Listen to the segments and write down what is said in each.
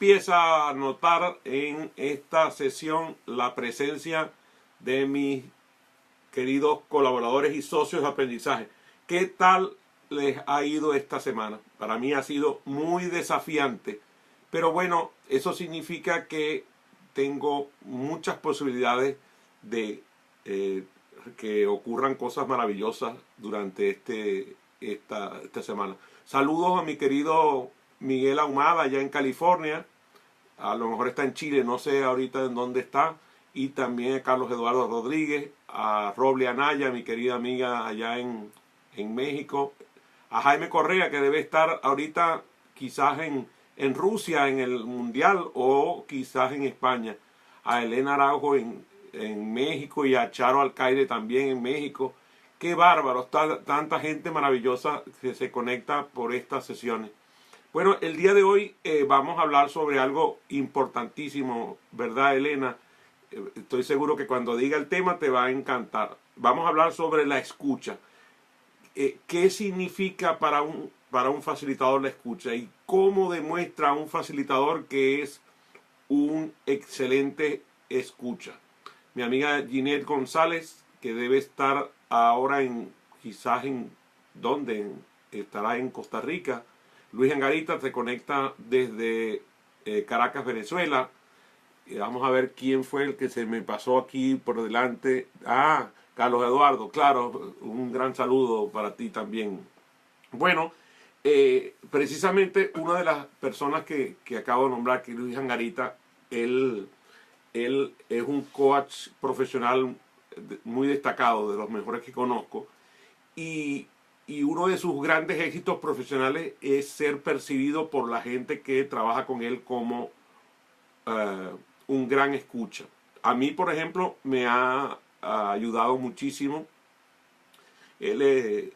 empieza a notar en esta sesión la presencia de mis queridos colaboradores y socios de aprendizaje. ¿Qué tal les ha ido esta semana? Para mí ha sido muy desafiante, pero bueno, eso significa que tengo muchas posibilidades de que ocurran cosas maravillosas durante esta semana. Saludos a mi querido Miguel Ahumada allá en California. A lo mejor está en Chile, no sé ahorita en dónde está. Y también a Carlos Eduardo Rodríguez, a Roble Anaya, mi querida amiga allá en México. A Jaime Correa, que debe estar ahorita quizás en Rusia, en el Mundial, o quizás en España. A Elena Araujo en México y a Charo Alcaide también en México. Qué bárbaro, tanta gente maravillosa que se conecta por estas sesiones. Bueno, el día de hoy vamos a hablar sobre algo importantísimo, ¿verdad, Elena? Estoy seguro que cuando diga el tema te va a encantar. Vamos a hablar sobre la escucha. ¿Qué significa para un facilitador la escucha? Y cómo demuestra un facilitador que es un excelente escucha. Mi amiga Ginette González, que debe estar ahora quizás ¿dónde? Estará en Costa Rica. Luis Angarita se conecta desde Caracas, Venezuela. Vamos a ver quién fue el que se me pasó aquí por delante. Carlos Eduardo, claro, un gran saludo para ti también. Bueno, precisamente una de las personas que acabo de nombrar, que es Luis Angarita, él es un coach profesional muy destacado, de los mejores que conozco, y uno de sus grandes éxitos profesionales es ser percibido por la gente que trabaja con él como un gran escucha. A mí, por ejemplo, me ha ayudado muchísimo. Él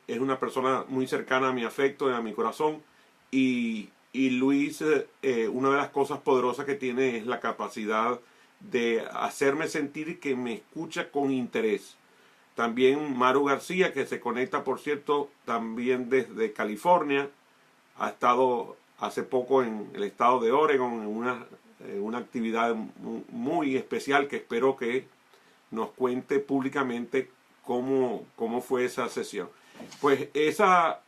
es una persona muy cercana a mi afecto y a mi corazón, y Luis, una de las cosas poderosas que tiene es la capacidad de hacerme sentir que me escucha con interés. También Maru García, que se conecta, por cierto, también desde California, ha estado hace poco en el estado de Oregon en una actividad muy especial que espero que nos cuente públicamente cómo fue esa sesión. Pues esa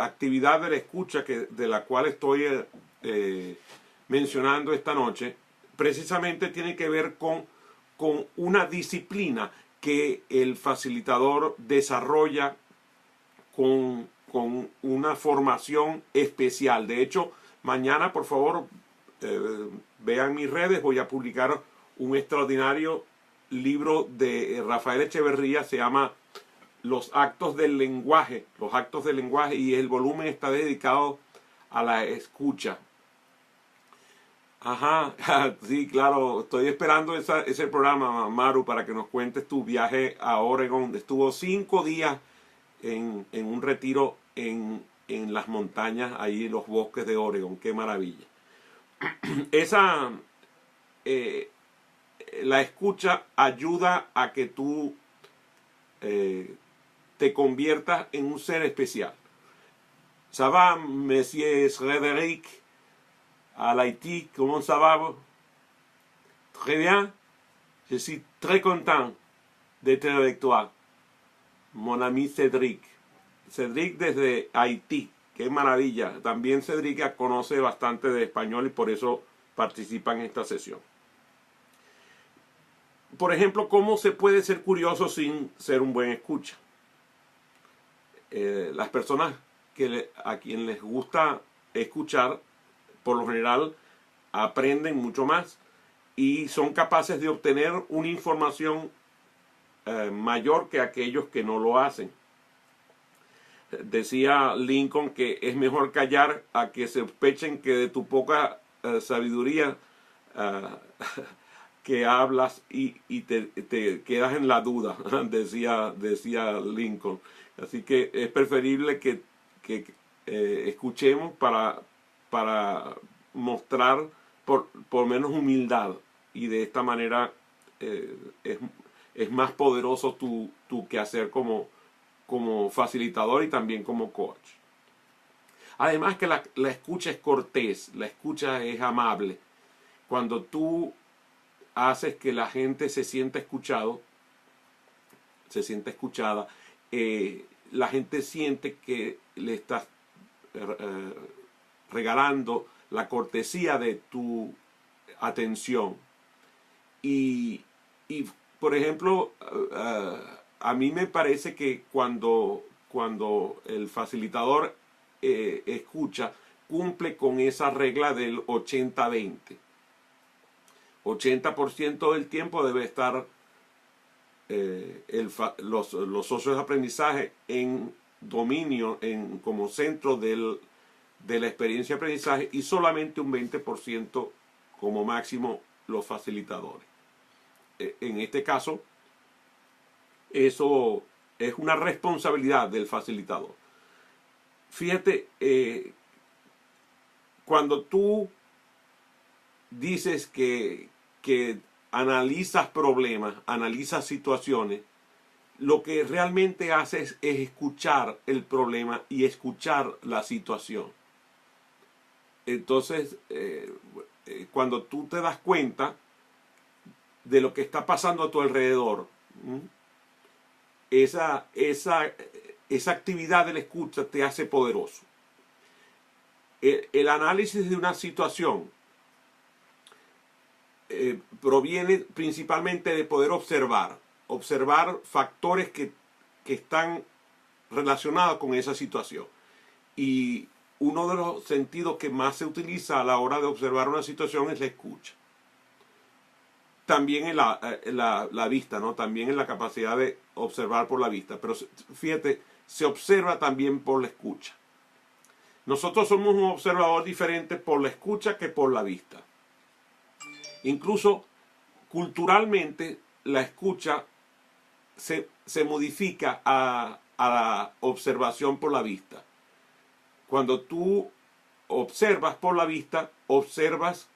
actividad de la escucha de la cual estoy mencionando esta noche, precisamente tiene que ver con una disciplina que el facilitador desarrolla con una formación especial. De hecho, mañana, por favor, vean mis redes, voy a publicar un extraordinario libro de Rafael Echeverría, se llama Los actos del lenguaje, y el volumen está dedicado a la escucha. Sí, claro, estoy esperando ese programa, Maru, para que nos cuentes tu viaje a Oregon. Estuvo 5 días en un retiro en las montañas, ahí en los bosques de Oregon. Qué maravilla. La escucha ayuda a que tú te conviertas en un ser especial. Ça va, Monsieur Frédéric, à l'Haïti, comment ça va? Très bien. Je suis très content d'être avec toi, mon ami Cédric. Cédric desde Haití, qué maravilla. También Cédric conoce bastante de español y por eso participa en esta sesión. Por ejemplo, ¿cómo se puede ser curioso sin ser un buen escucha? Las personas a quien les gusta escuchar, por lo general, aprenden mucho más y son capaces de obtener una información mayor que aquellos que no lo hacen. Decía Lincoln que es mejor callar a que sospechen que de tu poca sabiduría que hablas y te quedas en la duda, decía Lincoln. Así que es preferible que escuchemos para mostrar por menos humildad, y de esta manera es más poderoso tu quehacer como facilitador y también como coach. Además que la escucha es cortés, la escucha es amable. Cuando tú haces que la gente se sienta escuchado, se siente escuchada, la gente siente que le estás regalando la cortesía de tu atención. Y por ejemplo, a mí me parece que cuando el facilitador escucha, cumple con esa regla del 80-20. 80% del tiempo debe estar los socios de aprendizaje en dominio, como centro de la experiencia de aprendizaje, y solamente un 20% como máximo los facilitadores. En este caso, eso es una responsabilidad del facilitador. Fíjate, cuando tú dices que analizas problemas, analizas situaciones, lo que realmente haces es escuchar el problema y escuchar la situación. Entonces, cuando tú te das cuenta de lo que está pasando a tu alrededor, esa actividad de la escucha te hace poderoso. El análisis de una situación proviene principalmente de poder observar factores que están relacionados con esa situación. Y uno de los sentidos que más se utiliza a la hora de observar una situación es la escucha. También en la vista, ¿no? También en la capacidad de observar por la vista. Pero fíjate, se observa también por la escucha. Nosotros somos un observador diferente por la escucha que por la vista. Incluso culturalmente la escucha se modifica a la observación por la vista. Cuando tú observas por la vista, observas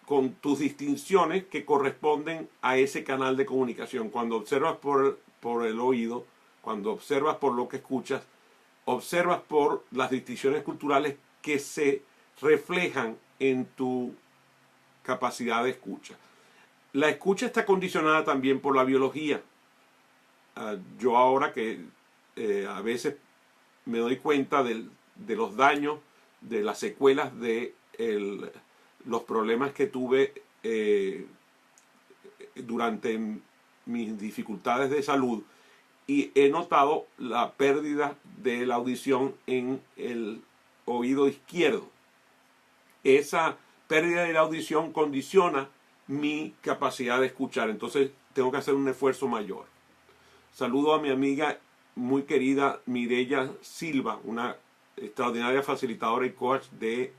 con tus distinciones que corresponden a ese canal de comunicación. Cuando observas por el oído, cuando observas por lo que escuchas, observas por las distinciones culturales que se reflejan en tu capacidad de escucha. La escucha está condicionada también por la biología. Yo ahora que a veces me doy cuenta de los daños, de las secuelas de los problemas que tuve durante mis dificultades de salud, y he notado la pérdida de la audición en el oído izquierdo. Esa pérdida de la audición condiciona mi capacidad de escuchar, entonces tengo que hacer un esfuerzo mayor. Saludo a mi amiga muy querida Mireya Silva, una extraordinaria facilitadora y coach de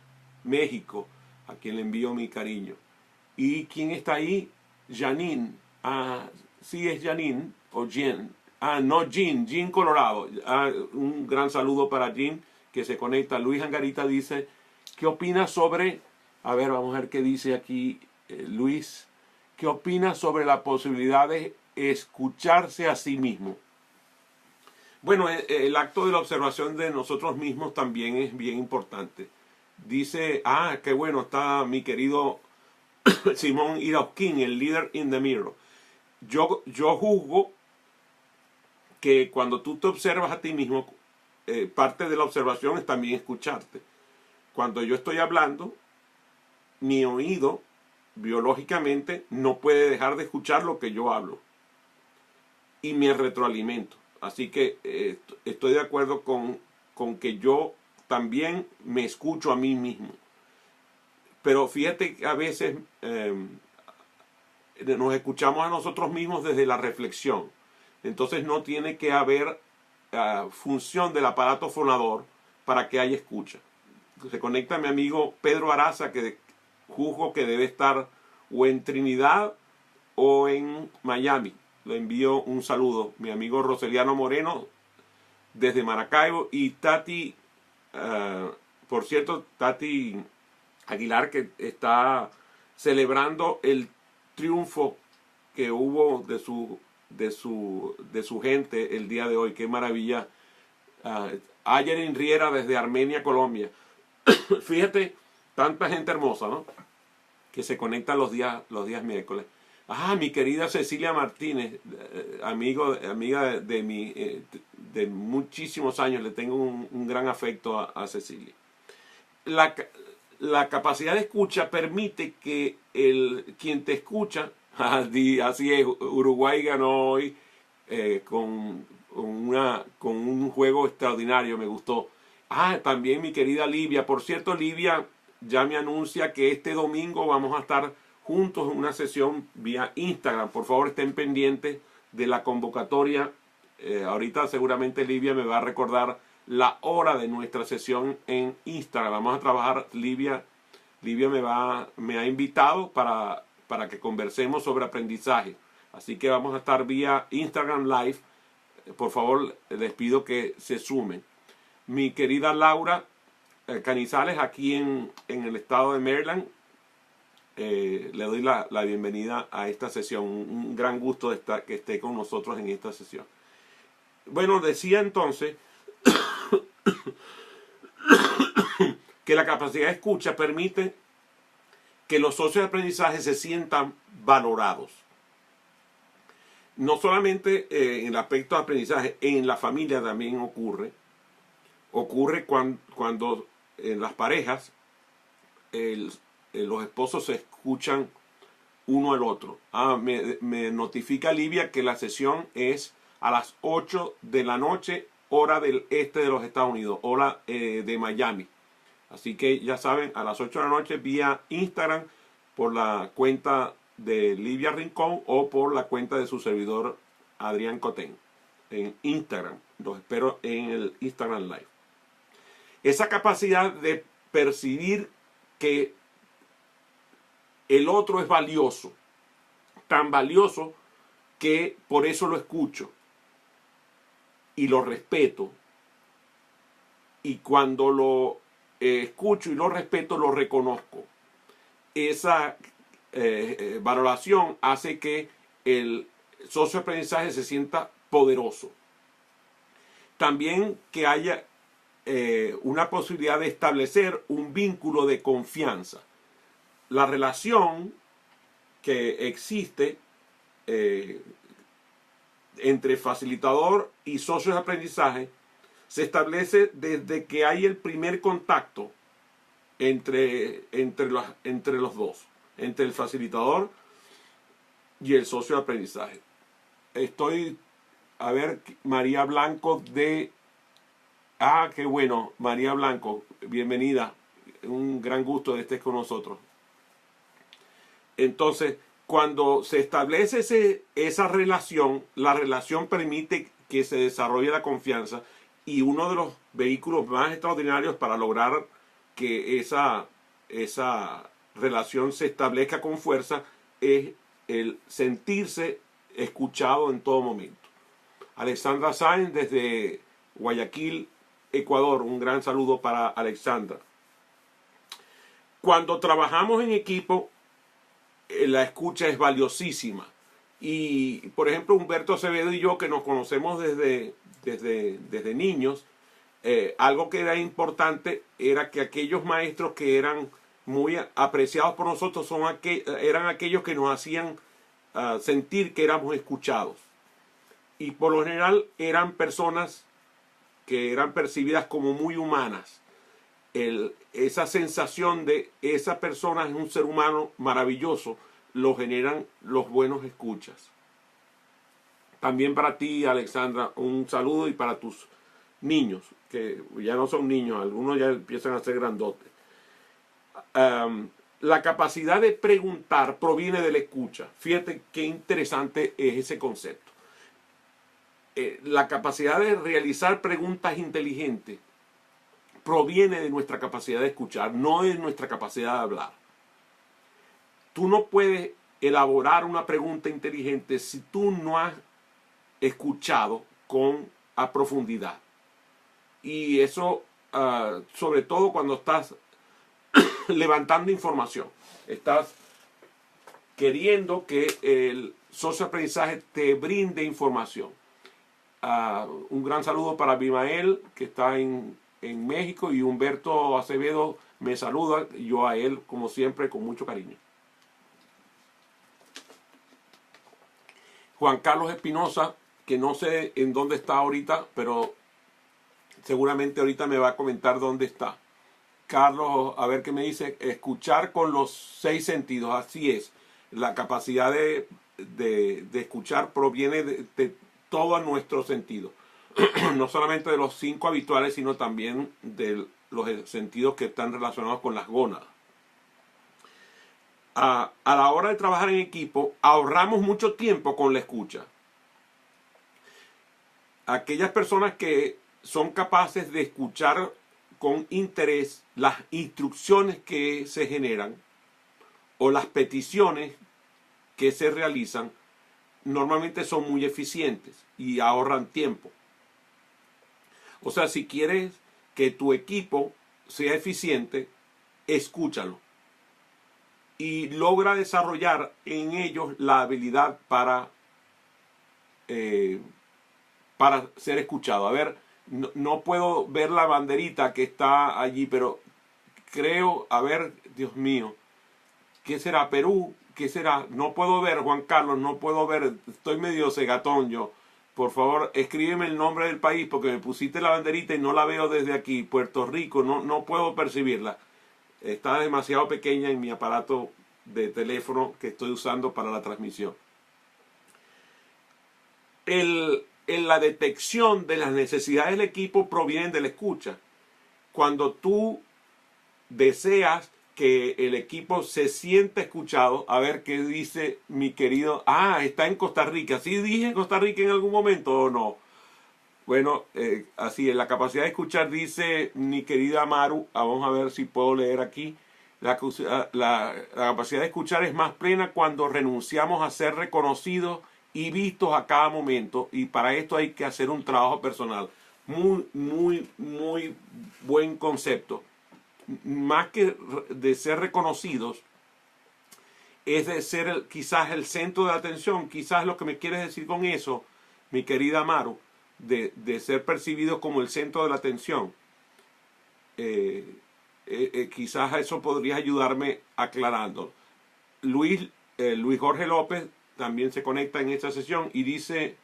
México, a quien le envío mi cariño. ¿Y quién está ahí? Janine. Sí, es Janine o Jen. No, Jean Colorado. Un gran saludo para Jean, que se conecta. Luis Angarita dice, ¿qué opinas sobre... A ver, vamos a ver qué dice aquí Luis. ¿Qué opinas sobre la posibilidad de escucharse a sí mismo? Bueno, el acto de la observación de nosotros mismos también es bien importante. Dice, qué bueno, está mi querido Simón Irausquín, el líder in the mirror. Yo juzgo que cuando tú te observas a ti mismo, parte de la observación es también escucharte. Cuando yo estoy hablando, mi oído biológicamente no puede dejar de escuchar lo que yo hablo y me retroalimento. Así que estoy de acuerdo con que yo también me escucho a mí mismo. Pero fíjate que a veces nos escuchamos a nosotros mismos desde la reflexión. Entonces no tiene que haber función del aparato fonador para que haya escucha. Se conecta mi amigo Pedro Araza, que juzgo que debe estar o en Trinidad o en Miami. Le envío un saludo. Mi amigo Roseliano Moreno desde Maracaibo, y Tati, por cierto, Tati Aguilar, que está celebrando el triunfo que hubo de su gente el día de hoy. Qué maravilla Ayerin Riera desde Armenia, Colombia. Fíjate, tanta gente hermosa, ¿no? Que se conecta los días miércoles. Ah, mi querida Cecilia Martínez, amiga de muchísimos años, le tengo un gran afecto a Cecilia. La capacidad de escucha permite que quien te escucha, así es, Uruguay ganó hoy con un juego extraordinario, me gustó. Ah, también mi querida Livia. Por cierto, Livia ya me anuncia que este domingo vamos a estar juntos en una sesión vía Instagram. Por favor, estén pendientes de la convocatoria. Ahorita seguramente Livia me va a recordar la hora de nuestra sesión en Instagram. Vamos a trabajar, Livia me ha invitado para que conversemos sobre aprendizaje. Así que vamos a estar vía Instagram Live. Por favor, les pido que se sumen. Mi querida Laura Canizales, aquí en el estado de Maryland, le doy la bienvenida a esta sesión. Un gran gusto que esté con nosotros en esta sesión. Bueno, decía entonces que la capacidad de escucha permite que los socios de aprendizaje se sientan valorados. No solamente en el aspecto de aprendizaje, en la familia también ocurre. Ocurre cuando en las parejas los esposos se escuchan uno al otro. Me notifica Livia que la sesión es a las 8 de la noche, hora del este de los Estados Unidos, hora de Miami. Así que ya saben, a las 8 de la noche vía Instagram por la cuenta de Livia Rincón o por la cuenta de su servidor Adrián Cotén en Instagram. Los espero en el Instagram Live. Esa capacidad de percibir que el otro es valioso, tan valioso que por eso lo escucho y lo respeto. Y cuando lo escucho y lo respeto, lo reconozco. Esa valoración hace que el socio de aprendizaje se sienta poderoso. También que haya una posibilidad de establecer un vínculo de confianza. La relación que existe entre facilitador y socios de aprendizaje se establece desde que hay el primer contacto entre los dos, entre el facilitador y el socio de aprendizaje. A ver, María Blanco qué bueno, María Blanco, bienvenida. Un gran gusto de estés con nosotros. Entonces, cuando se establece esa relación, la relación permite que se desarrolle la confianza, y uno de los vehículos más extraordinarios para lograr que esa relación se establezca con fuerza es el sentirse escuchado en todo momento. Alexandra Sáenz desde Guayaquil, Ecuador, un gran saludo para Alexandra. Cuando trabajamos en equipo, la escucha es valiosísima. Y, por ejemplo, Humberto Acevedo y yo, que nos conocemos desde niños, algo que era importante era que aquellos maestros que eran muy apreciados por nosotros eran aquellos que nos hacían sentir que éramos escuchados. Y por lo general eran personas que eran percibidas como muy humanas. Esa sensación de esa persona es un ser humano maravilloso, lo generan los buenos escuchas. También para ti, Alexandra, un saludo, y para tus niños, que ya no son niños, algunos ya empiezan a ser grandotes. La capacidad de preguntar proviene de la escucha. Fíjate qué interesante es ese concepto. La capacidad de realizar preguntas inteligentes proviene de nuestra capacidad de escuchar, no de nuestra capacidad de hablar. Tú no puedes elaborar una pregunta inteligente si tú no has escuchado a profundidad. Y eso, sobre todo cuando estás levantando información, estás queriendo que el socio de aprendizaje te brinde información. un gran saludo para Abimael, que está en México, y Humberto Acevedo me saluda, y yo a él, como siempre, con mucho cariño. Juan Carlos Espinosa, que no sé en dónde está ahorita, pero seguramente ahorita me va a comentar dónde está. Carlos, a ver qué me dice. Escuchar con los 6 sentidos, así es. La capacidad de escuchar proviene de todos nuestros sentidos. No solamente de los 5 habituales, sino también de los sentidos que están relacionados con las gónadas. A la hora de trabajar en equipo, ahorramos mucho tiempo con la escucha. Aquellas personas que son capaces de escuchar con interés las instrucciones que se generan o las peticiones que se realizan, normalmente son muy eficientes y ahorran tiempo. O sea, si quieres que tu equipo sea eficiente, escúchalo y logra desarrollar en ellos la habilidad para ser escuchado. A ver, no puedo ver la banderita que está allí, pero creo, a ver, Dios mío, ¿qué será? Perú, ¿qué será? No puedo ver, Juan Carlos, no puedo ver, estoy medio cegatón yo. Por favor, escríbeme el nombre del país porque me pusiste la banderita y no la veo desde aquí. Puerto Rico, no puedo percibirla. Está demasiado pequeña en mi aparato de teléfono que estoy usando para la transmisión. En la detección de las necesidades del equipo provienen de la escucha. Cuando tú deseas que el equipo se sienta escuchado, a ver qué dice mi querido, está en Costa Rica. ¿Sí dije Costa Rica en algún momento o no? Bueno, así es, la capacidad de escuchar, dice mi querida Maru, vamos a ver si puedo leer aquí, la capacidad de escuchar es más plena cuando renunciamos a ser reconocidos y vistos a cada momento, y para esto hay que hacer un trabajo personal. Muy, muy, muy buen concepto. Más que de ser reconocidos, es de ser quizás el centro de atención. Quizás lo que me quieres decir con eso, mi querida Maru, de ser percibidos como el centro de la atención. Quizás eso podría ayudarme aclarando. Luis Jorge López también se conecta en esta sesión y dice,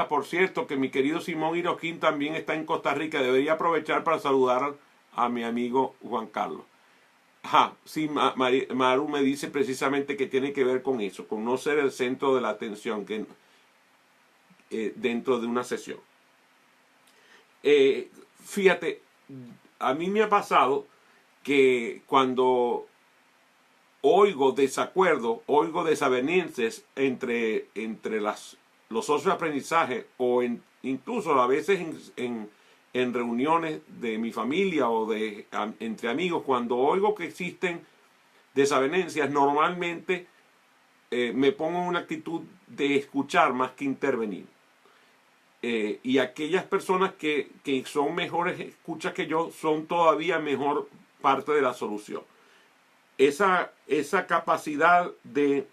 por cierto, que mi querido Simón Hiroquín también está en Costa Rica. Debería aprovechar para saludar a mi amigo Juan Carlos. Sí, Maru me dice precisamente que tiene que ver con eso, con no ser el centro de la atención dentro de una sesión. Fíjate, a mí me ha pasado que cuando oigo desacuerdo, oigo desavenencias entre los socios de aprendizaje o incluso a veces en reuniones de mi familia o entre amigos, cuando oigo que existen desavenencias, normalmente me pongo en una actitud de escuchar más que intervenir. Y aquellas personas que son mejores escuchas que yo son todavía mejor parte de la solución. Esa capacidad de,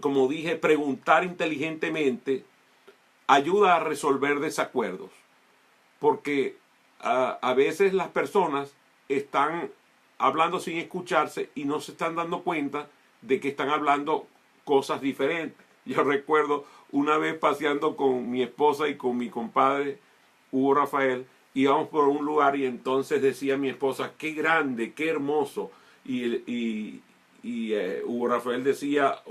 como dije, preguntar inteligentemente ayuda a resolver desacuerdos, porque a veces las personas están hablando sin escucharse y no se están dando cuenta de que están hablando cosas diferentes. Yo recuerdo una vez paseando con mi esposa y con mi compadre Hugo Rafael, íbamos por un lugar y entonces decía mi esposa, qué grande, qué hermoso, y Hugo Rafael decía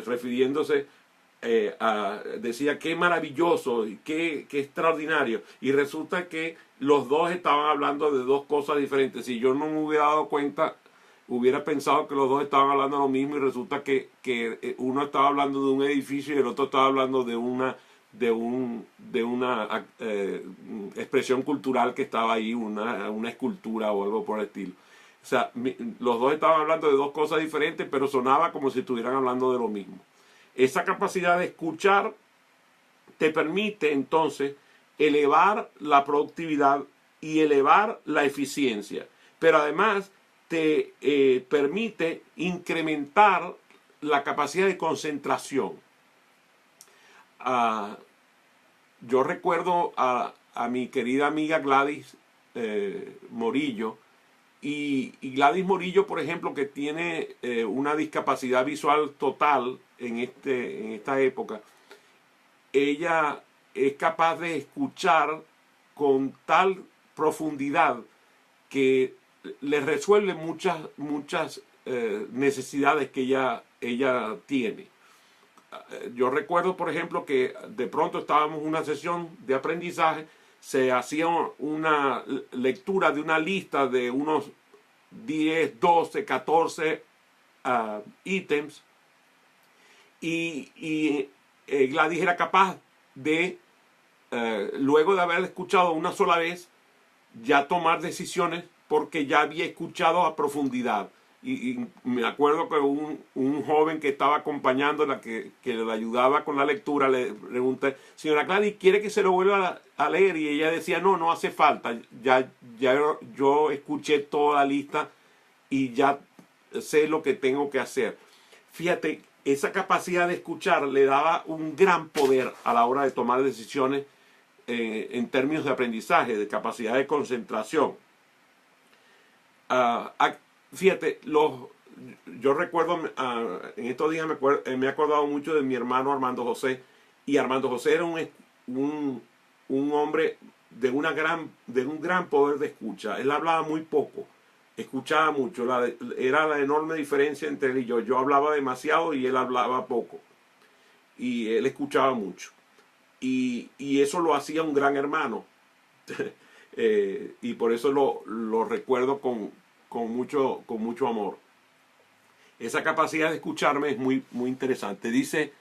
refiriéndose decía qué maravilloso y qué extraordinario, y resulta que los dos estaban hablando de dos cosas diferentes. Si yo no me hubiera dado cuenta, hubiera pensado que los dos estaban hablando lo mismo, y resulta que uno estaba hablando de un edificio y el otro estaba hablando de una expresión cultural que estaba ahí, una escultura o algo por el estilo. O sea, los dos estaban hablando de dos cosas diferentes, pero sonaba como si estuvieran hablando de lo mismo. Esa capacidad de escuchar te permite entonces elevar la productividad y elevar la eficiencia, pero además te permite incrementar la capacidad de concentración. ah, yo recuerdo a mi querida amiga Gladys Morillo, y Gladys Morillo, por ejemplo, que tiene una discapacidad visual total en esta época, ella es capaz de escuchar con tal profundidad que le resuelve muchas necesidades que ella tiene. Yo recuerdo, por ejemplo, que de pronto estábamos en una sesión de aprendizaje, se hacía una lectura de una lista de unos 10, 12, 14 ítems, y Gladys era capaz de, luego de haber escuchado una sola vez, ya tomar decisiones porque ya había escuchado a profundidad. Y me acuerdo que un joven que estaba acompañándola, que le ayudaba con la lectura, le pregunté: señora Gladys, ¿quiere que se lo vuelva a leer? Y ella decía: no, no hace falta, ya yo escuché toda la lista y ya sé lo que tengo que hacer. Fíjate, esa capacidad de escuchar le daba un gran poder a la hora de tomar decisiones en términos de aprendizaje, de capacidad de concentración. Fíjate, yo recuerdo, en estos días me he acordado mucho de mi hermano Armando José, y Armando José era un hombre de un gran poder de escucha. Él hablaba muy poco, escuchaba mucho. Era la enorme diferencia entre él y yo. Yo hablaba demasiado y él hablaba poco, y él escuchaba mucho. Y eso lo hacía un gran hermano. Y por eso lo recuerdo con mucho amor. Esa capacidad de escucharme es muy interesante. Dice,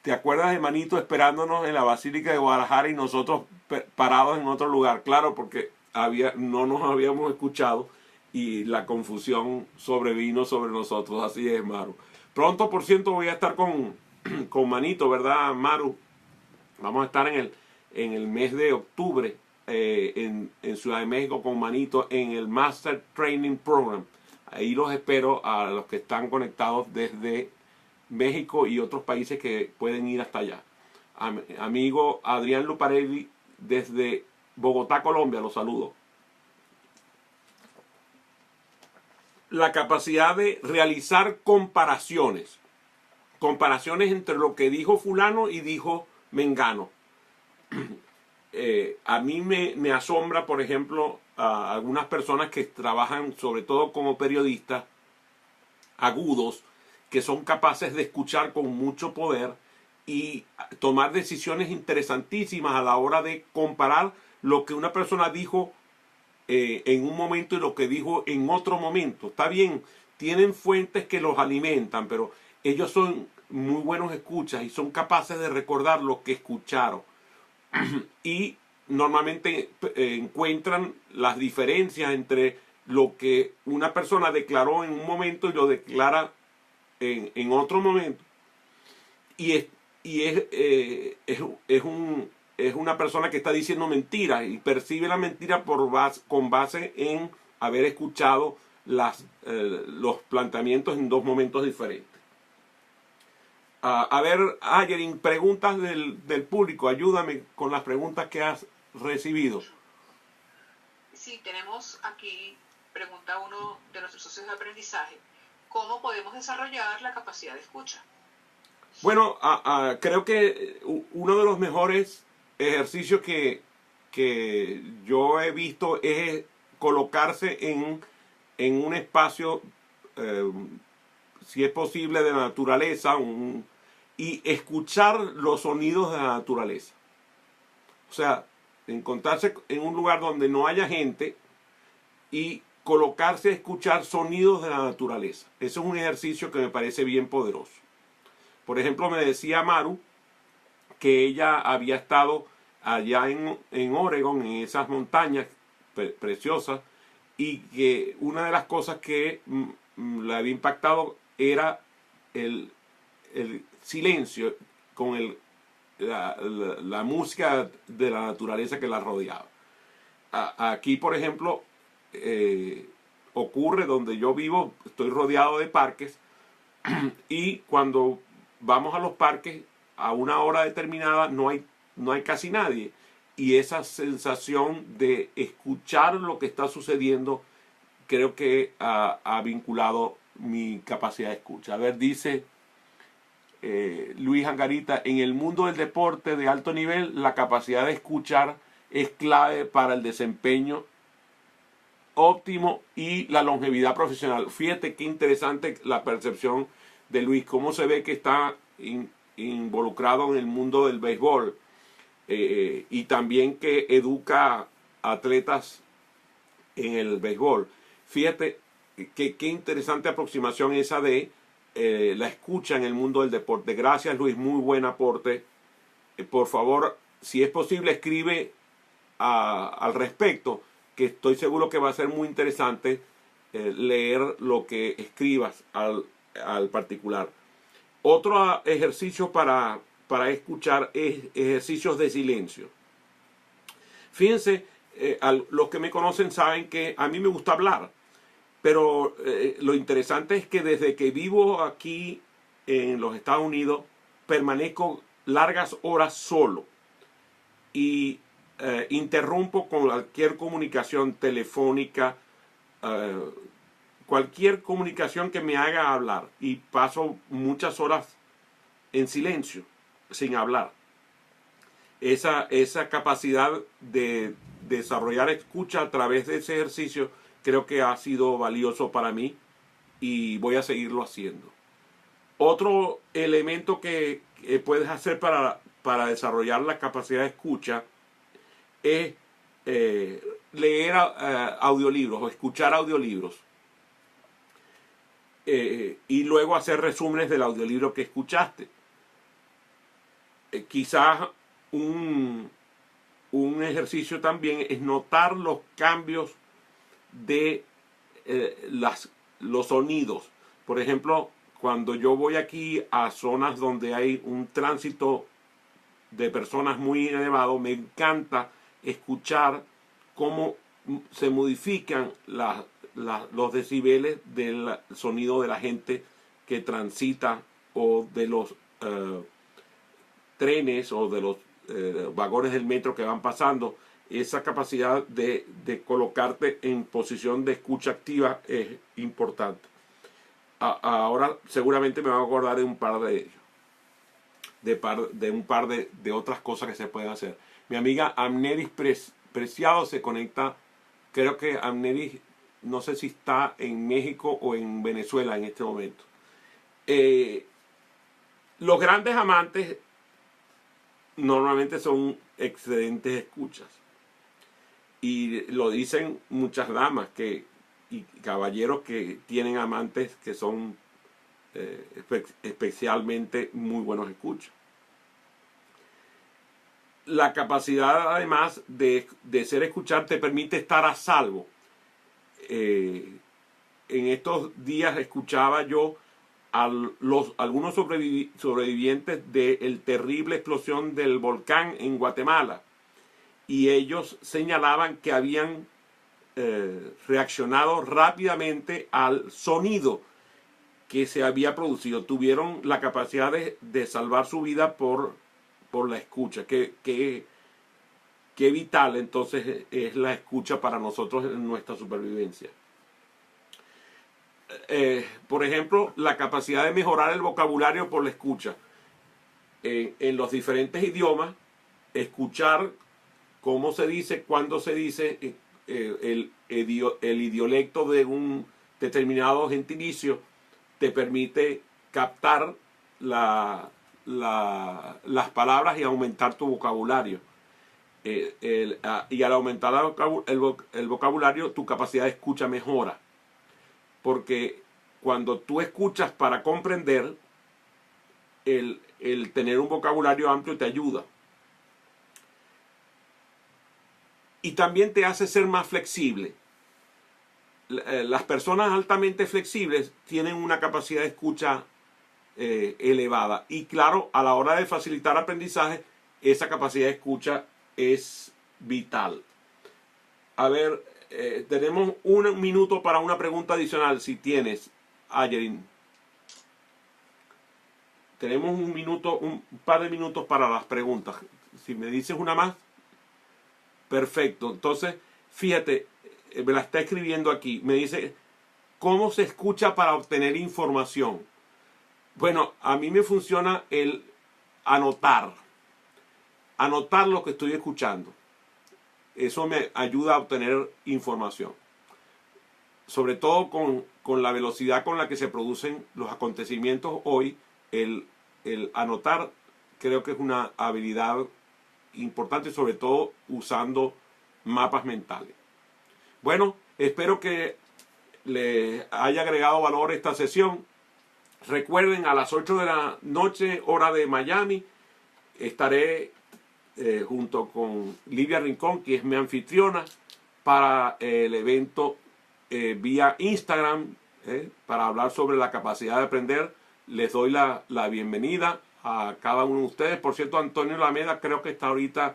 ¿te acuerdas de Manito esperándonos en la Basílica de Guadalajara y nosotros parados en otro lugar? Claro, porque no nos habíamos escuchado y la confusión sobrevino sobre nosotros. Así es, Maru. Pronto, por cierto, voy a estar con Manito, ¿verdad, Maru? Vamos a estar en el mes de octubre en Ciudad de México con Manito en el Master Training Program. Ahí los espero a los que están conectados desde México y otros países que pueden ir hasta allá. Amigo Adrián Luparelli desde Bogotá, Colombia, los saludo. La capacidad de realizar comparaciones entre lo que dijo fulano y dijo mengano. A mí me asombra, por ejemplo, a algunas personas que trabajan sobre todo como periodistas agudos, que son capaces de escuchar con mucho poder y tomar decisiones interesantísimas a la hora de comparar lo que una persona dijo en un momento y lo que dijo en otro momento. Está bien, tienen fuentes que los alimentan, pero ellos son muy buenos escuchas y son capaces de recordar lo que escucharon. Y normalmente encuentran las diferencias entre lo que una persona declaró en un momento y lo declara en otro momento. Y es una persona que está diciendo mentiras y percibe la mentira con base en haber escuchado los planteamientos en dos momentos diferentes. A ver, Ayerin, preguntas del público. Ayúdame con las preguntas que has recibido. Sí, tenemos aquí, pregunta uno de nuestros socios de aprendizaje: ¿cómo podemos desarrollar la capacidad de escucha? Bueno, creo que uno de los mejores ejercicios que yo he visto es colocarse en un espacio, si es posible, de la naturaleza, y escuchar los sonidos de la naturaleza. O sea, encontrarse en un lugar donde no haya gente y colocarse a escuchar sonidos de la naturaleza. Eso es un ejercicio que me parece bien poderoso. Por ejemplo, me decía Maru que ella había estado allá en Oregon, en esas montañas preciosas, y que una de las cosas que le había impactado era el silencio con la música de la naturaleza que la rodeaba. Aquí, por ejemplo, ocurre donde yo vivo, estoy rodeado de parques, y cuando vamos a los parques a una hora determinada, no hay casi nadie. Y esa sensación de escuchar lo que está sucediendo, creo que ha vinculado mi capacidad de escucha. A ver, dice Luis Angarita, en el mundo del deporte de alto nivel, la capacidad de escuchar es clave para el desempeño óptimo y la longevidad profesional. Fíjate qué interesante la percepción de Luis, cómo se ve que está involucrado en el mundo del béisbol, y también que educa a atletas en el béisbol. Fíjate qué interesante aproximación esa de la escucha en el mundo del deporte. Gracias, Luis, muy buen aporte. Por favor, si es posible, escribe al respecto, que estoy seguro que va a ser muy interesante leer lo que escribas al particular. Otro ejercicio para escuchar es ejercicios de silencio. Fíjense, los que me conocen saben que a mí me gusta hablar, pero lo interesante es que desde que vivo aquí en los Estados Unidos, permanezco largas horas solo y interrumpo con cualquier comunicación telefónica, cualquier comunicación que me haga hablar, y paso muchas horas en silencio, sin hablar. Esa capacidad de desarrollar escucha a través de ese ejercicio creo que ha sido valioso para mí y voy a seguirlo haciendo. Otro elemento que puedes hacer para desarrollar la capacidad de escucha es leer audiolibros o escuchar audiolibros, y luego hacer resúmenes del audiolibro que escuchaste. Quizás un ejercicio también es notar los cambios de los sonidos. Por ejemplo, cuando yo voy aquí a zonas donde hay un tránsito de personas muy elevado, me encanta escuchar cómo se modifican los decibeles del sonido de la gente que transita, o de los trenes, o de los vagones del metro que van pasando. Esa capacidad de colocarte en posición de escucha activa es importante. Ahora seguramente me van a acordar de un par de ellos, de un par de otras cosas que se pueden hacer. Mi amiga Amneris Preciado se conecta. Creo que Amneris, no sé si está en México o en Venezuela en este momento. Los grandes amantes normalmente son excelentes escuchas, y lo dicen muchas damas y caballeros que tienen amantes que son especialmente muy buenos escuchas. La capacidad, además de ser escuchar, te permite estar a salvo. En estos días escuchaba yo algunos sobrevivientes de la terrible explosión del volcán en Guatemala, y ellos señalaban que habían reaccionado rápidamente al sonido que se había producido. Tuvieron la capacidad de salvar su vida por la escucha. Qué vital entonces es la escucha para nosotros en nuestra supervivencia. Por ejemplo, la capacidad de mejorar el vocabulario por la escucha. En los diferentes idiomas, escuchar cómo se dice, cuándo se dice el idiolecto de un determinado gentilicio, te permite captar las palabras y aumentar tu vocabulario. Y al aumentar el vocabulario, tu capacidad de escucha mejora. Porque cuando tú escuchas para comprender, el tener un vocabulario amplio te ayuda. Y también te hace ser más flexible. Las personas altamente flexibles tienen una capacidad de escucha elevada. Y claro, a la hora de facilitar aprendizaje, esa capacidad de escucha es vital. A ver, tenemos un minuto para una pregunta adicional, si tienes, Ayerin. tenemos un par de minutos para las preguntas. Si me dices una más, perfecto. Entonces, fíjate, me la está escribiendo aquí. Me dice, ¿cómo se escucha para obtener información? Bueno, a mí me funciona el anotar lo que estoy escuchando. Eso me ayuda a obtener información. Sobre todo con la velocidad con la que se producen los acontecimientos hoy, el anotar creo que es una habilidad importante, sobre todo usando mapas mentales. Bueno, espero que les haya agregado valor esta sesión. Recuerden, a las 8 de la noche, hora de Miami, estaré junto con Livia Rincón, que es mi anfitriona, para el evento vía Instagram, para hablar sobre la capacidad de aprender. Les doy la bienvenida a cada uno de ustedes. Por cierto, Antonio Lameda creo que está ahorita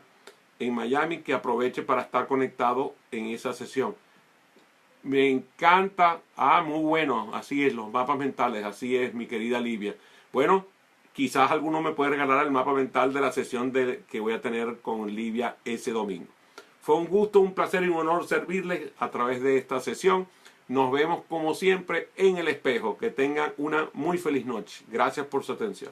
en Miami, que aproveche para estar conectado en esa sesión. Me encanta, muy bueno, así es, los mapas mentales, así es, mi querida Livia. Bueno, quizás alguno me puede regalar el mapa mental de la sesión que voy a tener con Livia ese domingo. Fue un gusto, un placer y un honor servirles a través de esta sesión. Nos vemos como siempre en el espejo. Que tengan una muy feliz noche. Gracias por su atención.